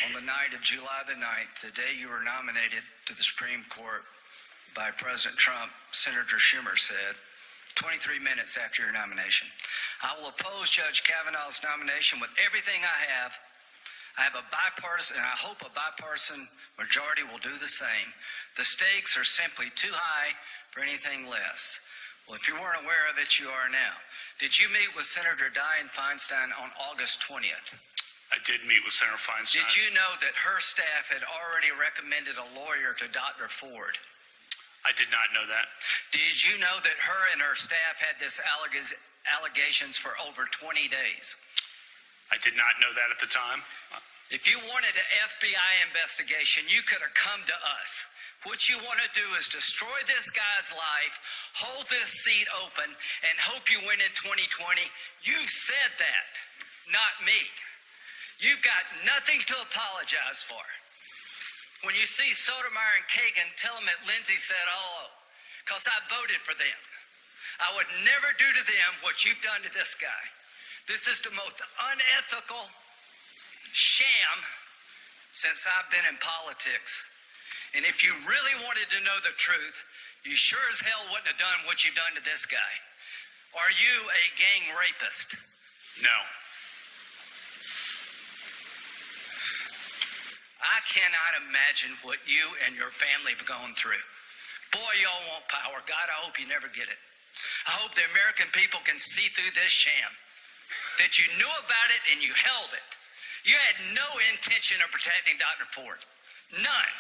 on the night of July the 9th, the day you were nominated to the Supreme Court by President Trump, Senator Schumer said, 23 minutes after your nomination, "I will oppose Judge Kavanaugh's nomination with everything I have. I have a bipartisan, and I hope a bipartisan majority will do the same. The stakes are simply too high for anything less." Well, if you weren't aware of it, you are now. Did you meet with Senator Dianne Feinstein on August 20th? I did meet with Senator Feinstein. Did you know that her staff had already recommended a lawyer to Dr. Ford? I did not know that. Did you know that her and her staff had this allegations for over 20 days? I did not know that at the time. If you wanted an FBI investigation, you could have come to us. What you want to do is destroy this guy's life, hold this seat open, and hope you win in 2020. You've said that, not me. You've got nothing to apologize for. When you see Sotomayor and Kagan, tell them that Lindsey said hello, because I voted for them. I would never do to them what you've done to this guy. This is the most unethical sham since I've been in politics. And if you really wanted to know the truth, you sure as hell wouldn't have done what you've done to this guy. Are you a gang rapist? No. I cannot imagine what you and your family have gone through. Boy, y'all want power. God, I hope you never get it. I hope the American people can see through this sham, that you knew about it and you held it. You had no intention of protecting Dr. Ford. None.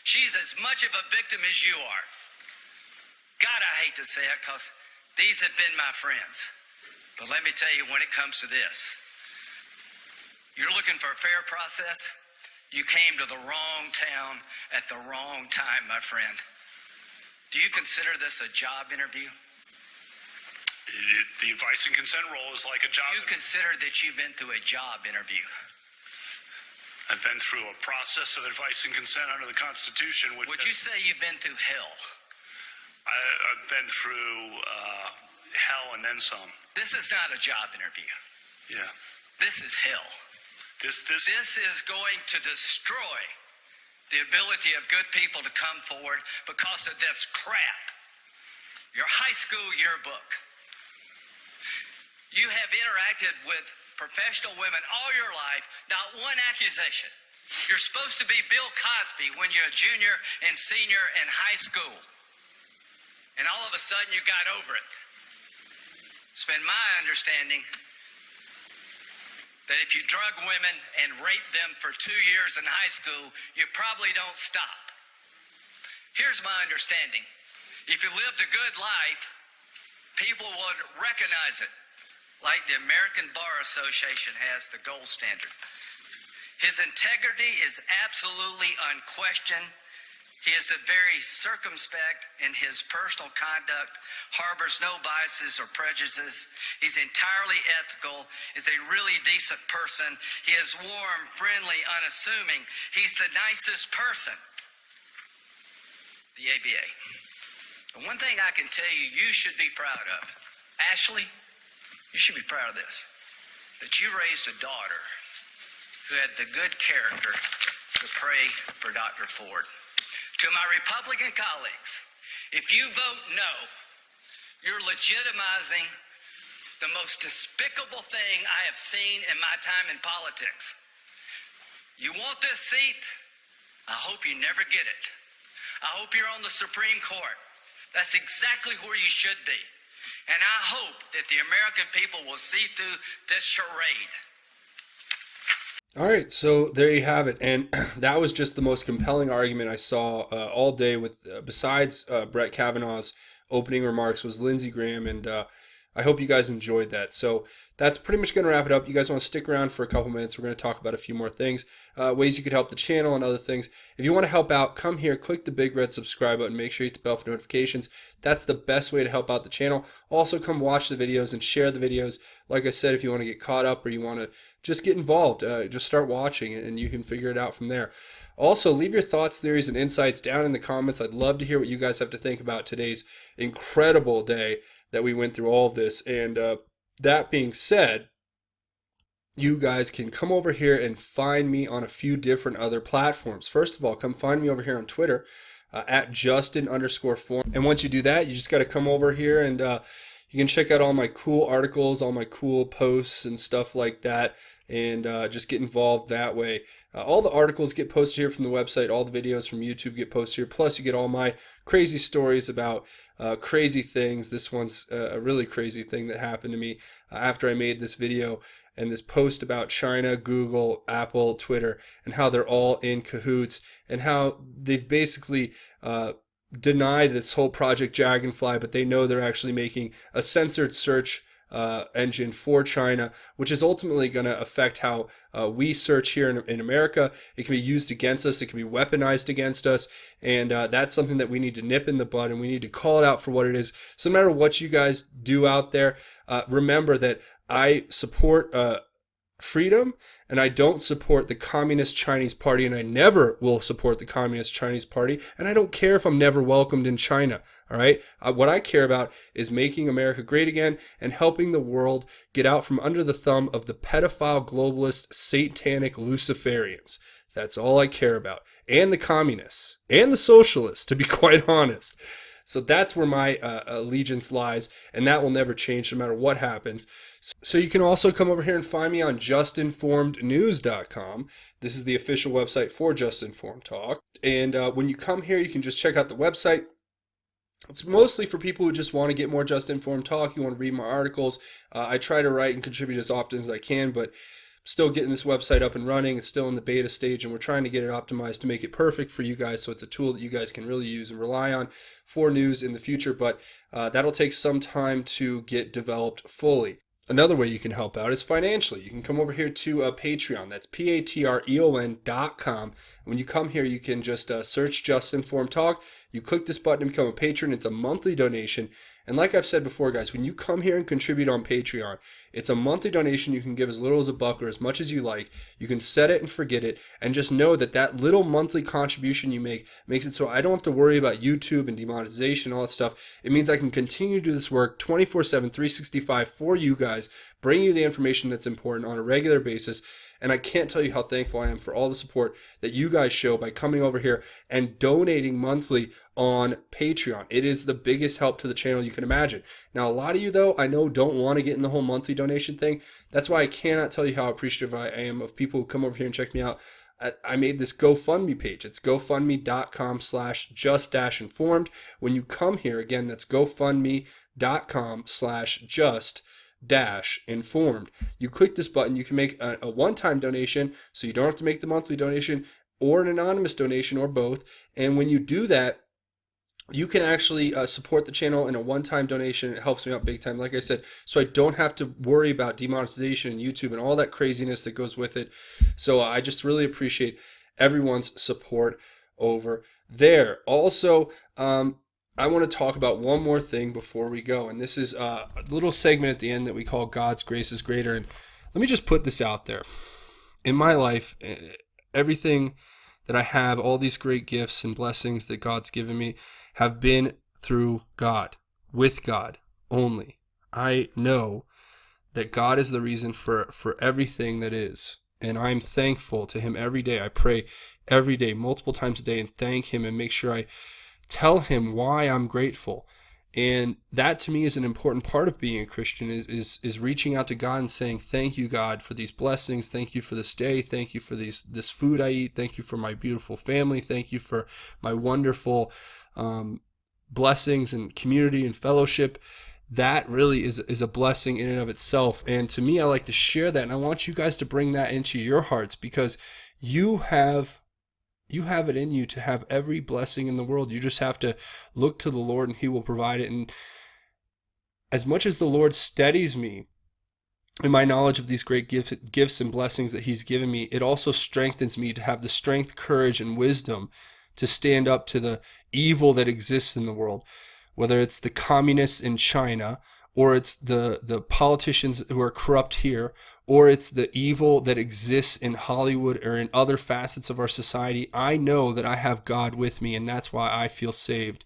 She's as much of a victim as you are. God, I hate to say it, because these have been my friends. But let me tell you, when it comes to this, you're looking for a fair process? You came to the wrong town at the wrong time, my friend. Do you consider this a job interview? The advice and consent role is like a job. You consider that you've been through a job interview? I've been through a process of advice and consent under the Constitution. Would you say you've been through hell? I've been through hell and then some. This is not a job interview. Yeah. This is hell. This is going to destroy the ability of good people to come forward because of this crap. Your high school yearbook. You have interacted with professional women all your life, not one accusation. You're supposed to be Bill Cosby when you're a junior and senior in high school. And all of a sudden you got over it. It's been my understanding that if you drug women and rape them for 2 years in high school, you probably don't stop. Here's my understanding. If you lived a good life, people would recognize it, like the American Bar Association has the gold standard. His integrity is absolutely unquestioned. He is the very circumspect in his personal conduct, harbors no biases or prejudices. He's entirely ethical, is a really decent person. He is warm, friendly, unassuming. He's the nicest person. The ABA. The one thing I can tell you, you should be proud of. Ashley, you should be proud of this. That you raised a daughter who had the good character to pray for Dr. Ford. To my Republican colleagues, if you vote no, you're legitimizing the most despicable thing I have seen in my time in politics. You want this seat? I hope you never get it. I hope you're on the Supreme Court. That's exactly where you should be. And I hope that the American people will see through this charade. All right, so there you have it, and that was just the most compelling argument I saw all day. With besides Brett Kavanaugh's opening remarks, was Lindsey Graham, and I hope you guys enjoyed that. So that's pretty much going to wrap it up. You guys want to stick around for a couple minutes. We're going to talk about a few more things, ways you could help the channel and other things. If you want to help out, come here, click the big red subscribe button, make sure you hit the bell for notifications. That's the best way to help out the channel. Also, come watch the videos and share the videos. Like I said, if you want to get caught up or you want to just get involved, just start watching and you can figure it out from there. Also, leave your thoughts, theories, and insights down in the comments. I'd love to hear what you guys have to think about today's incredible day that we went through all of this. And that being said, you guys can come over here and find me on a few different other platforms. First of all, come find me over here on Twitter at Justin_Form. And once you do that, you just got to come over here and you can check out all my cool articles, all my cool posts and stuff like that, and just get involved that way. All the articles get posted here from the website. All the videos from YouTube get posted here. Plus, you get all my crazy stories about crazy things. This one's a really crazy thing that happened to me after I made this video and this post about China, Google, Apple, Twitter, and how they're all in cahoots and how they've basically denied this whole Project Dragonfly, but they know they're actually making a censored search engine for China, which is ultimately going to affect how we search here in America. It can be used against us. It can be weaponized against us. And that's something that we need to nip in the bud and we need to call it out for what it is. So no matter what you guys do out there, remember that I support freedom and I don't support the Communist Chinese Party, and I never will support the Communist Chinese Party, and I don't care if I'm never welcomed in China. All right, what I care about is making America great again and helping the world get out from under the thumb of the pedophile, globalist, satanic Luciferians. That's all I care about, and the communists and the socialists, to be quite honest. So that's where my allegiance lies, and that will never change no matter what happens. So you can also come over here and find me on justinformednews.com. This is the official website for Just Informed Talk. And when you come here, you can just check out the website. It's mostly for people who just want to get more Just Informed Talk. You want to read my articles. I try to write and contribute as often as I can, but still getting this website up and running. It's still in the beta stage, and we're trying to get it optimized to make it perfect for you guys, so it's a tool that you guys can really use and rely on for news in the future, but that'll take some time to get developed fully. Another way you can help out is financially. You can come over here to Patreon. That's patreon.com. When you come here, you can just search Just Informed Talk. You click this button to become a patron. It's a monthly donation. And like I've said before, guys, when you come here and contribute on Patreon, it's a monthly donation. You can give as little as $1 or as much as you like. You can set it and forget it, and just know that that little monthly contribution you make makes it so I don't have to worry about YouTube and demonetization and all that stuff. It means I can continue to do this work 24/7, 365 for you guys, bring you the information that's important on a regular basis. And I can't tell you how thankful I am for all the support that you guys show by coming over here and donating monthly on Patreon. It is the biggest help to the channel you can imagine. Now, a lot of you, though, I know don't want to get in the whole monthly donation thing. That's why I cannot tell you how appreciative I am of people who come over here and check me out. I made this GoFundMe page. It's gofundme.com/just-informed. When you come here, again, that's gofundme.com/just-informed. You click this button, you can make a one-time donation, so you don't have to make the monthly donation or an anonymous donation or both. And when you do that, you can actually support the channel in a one-time donation. It helps me out big time, like I said, so I don't have to worry about demonetization and YouTube and all that craziness that goes with it. So I just really appreciate everyone's support over there. Also, I want to talk about one more thing before we go, and this is a little segment at the end that we call God's Grace is Greater. And let me just put this out there. In my life, everything that I have, all these great gifts and blessings that God's given me, have been through God, with God only. I know that God is the reason for everything that is, and I'm thankful to Him every day. I pray every day, multiple times a day, and thank Him and make sure I tell Him why I'm grateful. And that to me is an important part of being a Christian, is reaching out to God and saying, thank you, God, for these blessings. Thank you for this day. Thank you for this food I eat. Thank you for my beautiful family. Thank you for my wonderful blessings and community and fellowship. That really is a blessing in and of itself. And to me, I like to share that. And I want you guys to bring that into your hearts, because you have it in you to have every blessing in the world. You just have to look to the Lord and He will provide it. And as much as the Lord steadies me in my knowledge of these great gifts and blessings that he's given me, it also strengthens me to have the strength, courage, and wisdom to stand up to the evil that exists in the world, whether it's the communists in China, or it's the politicians who are corrupt here, or it's the evil that exists in Hollywood or in other facets of our society. I know that I have God with me, and that's why I feel saved.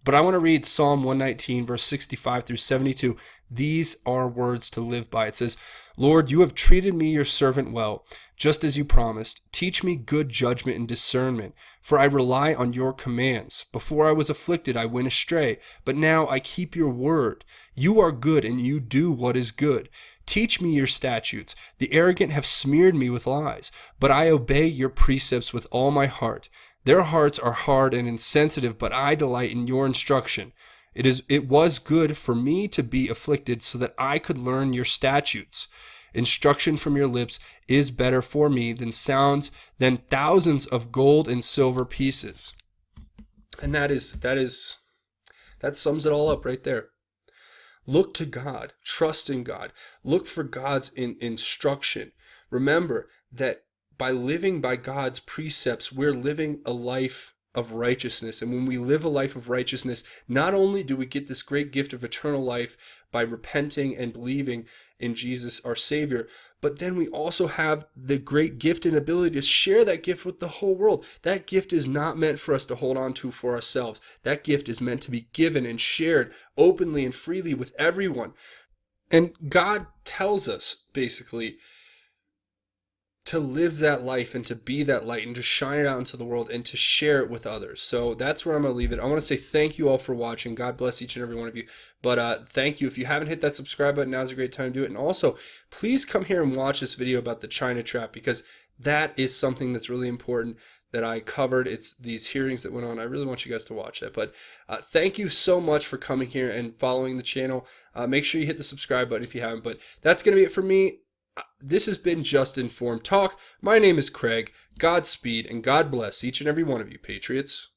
But I want to read Psalm 119, verse 65 through 72. These are words to live by. It says, Lord, you have treated me, your servant, well, just as you promised. Teach me good judgment and discernment, for I rely on your commands. Before I was afflicted, I went astray, but now I keep your word. You are good, and you do what is good. Teach me your statutes. The arrogant have smeared me with lies, but I obey your precepts with all my heart. Their hearts are hard and insensitive, but I delight in your instruction. It was good for me to be afflicted so that I could learn your statutes. Instruction from your lips is better for me than thousands of gold and silver pieces. And that sums it all up right there. Look to God, trust in God, look for God's instruction. Remember that by living by God's precepts, we're living a life of righteousness. And when we live a life of righteousness, not only do we get this great gift of eternal life by repenting and believing in Jesus, our Savior, but then we also have the great gift and ability to share that gift with the whole world. That gift is not meant for us to hold on to for ourselves. That gift is meant to be given and shared openly and freely with everyone. And God tells us, basically, to live that life and to be that light and to shine it out into the world and to share it with others. So that's where I'm going to leave it. I want to say thank you all for watching. God bless each and every one of you. But thank you. If you haven't hit that subscribe button, now's a great time to do it. And also, please come here and watch this video about the China trap, because that is something that's really important that I covered. It's these hearings that went on. I really want you guys to watch that. But thank you so much for coming here and following the channel. Make sure you hit the subscribe button if you haven't. But that's going to be it for me. This has been Just Informed Talk. My name is Craig. Godspeed and God bless each and every one of you, Patriots.